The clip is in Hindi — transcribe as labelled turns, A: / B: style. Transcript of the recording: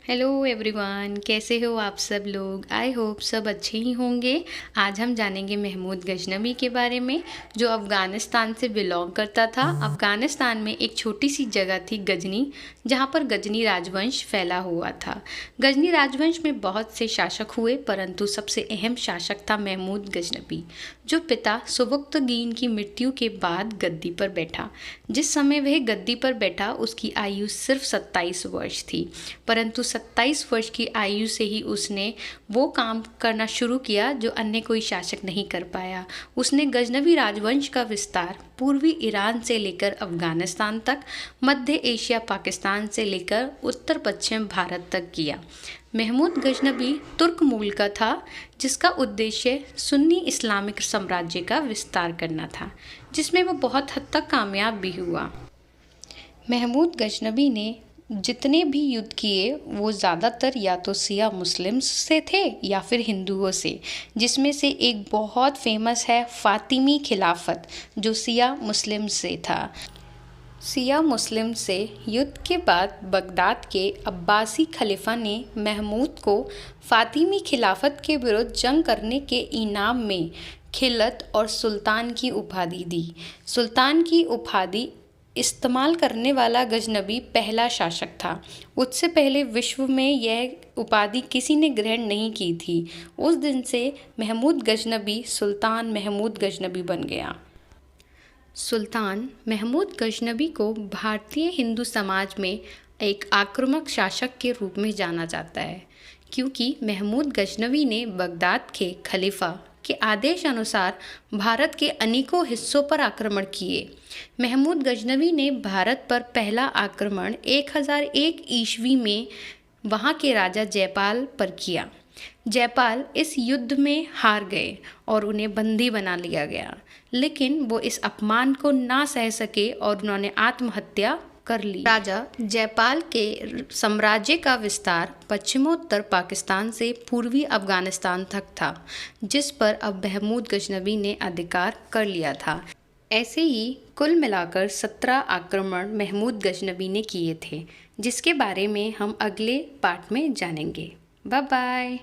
A: हेलो एवरीवन, कैसे हो आप सब लोग। आई होप सब अच्छे ही होंगे। आज हम जानेंगे महमूद गजनवी के बारे में, जो अफ़गानिस्तान से बिलोंग करता था। अफ़गानिस्तान में एक छोटी सी जगह थी गजनी, जहाँ पर गजनी राजवंश फैला हुआ था। गजनी राजवंश में बहुत से शासक हुए, परंतु सबसे अहम शासक था महमूद गजनवी, जो पिता सुबुक्तगीन की मृत्यु के बाद गद्दी पर बैठा। जिस समय वह गद्दी पर बैठा उसकी आयु सिर्फ 27 वर्ष थी, परंतु 27 वर्ष की आयु से ही उसने वो काम करना शुरू किया जो अन्य कोई शासक नहीं कर पाया। उसने गजनवी राजवंश का विस्तार पूर्वी ईरान से लेकर अफगानिस्तान तक, मध्य एशिया पाकिस्तान से लेकर उत्तर पश्चिम भारत तक किया। महमूद गजनवी तुर्क मूल का था, जिसका उद्देश्य सुन्नी इस्लामिक साम्राज्य का विस्तार करना था, जिसमें वो बहुत हद तक कामयाब भी हुआ। महमूद गजनवी ने जितने भी युद्ध किए वो ज़्यादातर या तो शिया मुस्लिम्स से थे या फिर हिंदुओं से, जिसमें से एक बहुत फेमस है फ़ातिमी खिलाफत, जो शिया मुस्लिम से था। शिया मुस्लिम से युद्ध के बाद बगदाद के अब्बासी खलीफा ने महमूद को फ़ातिमी खिलाफत के विरुद्ध जंग करने के इनाम में खिलत और सुल्तान की उपाधि दी। सुल्तान की उपाधि इस्तेमाल करने वाला गजनवी पहला शासक था। उससे पहले विश्व में यह उपाधि किसी ने ग्रहण नहीं की थी। उस दिन से महमूद गजनवी सुल्तान महमूद गजनवी बन गया। सुल्तान महमूद गजनवी को भारतीय हिंदू समाज में एक आक्रामक शासक के रूप में जाना जाता है, क्योंकि महमूद गजनवी ने बगदाद के खलीफा के आदेश अनुसार भारत के अनेकों हिस्सों पर आक्रमण किए। महमूद गजनवी ने भारत पर पहला आक्रमण 1001 ईस्वी में वहाँ के राजा जयपाल पर किया। जयपाल इस युद्ध में हार गए और उन्हें बंदी बना लिया गया, लेकिन वो इस अपमान को ना सह सके और उन्होंने आत्महत्या कर ली। राजा जयपाल के साम्राज्य का विस्तार पश्चिमोत्तर पाकिस्तान से पूर्वी अफगानिस्तान तक था, जिस पर अब महमूद गजनवी ने अधिकार कर लिया था। ऐसे ही कुल मिलाकर 17 आक्रमण महमूद गजनवी ने किए थे, जिसके बारे में हम अगले पार्ट में जानेंगे। Bye bye.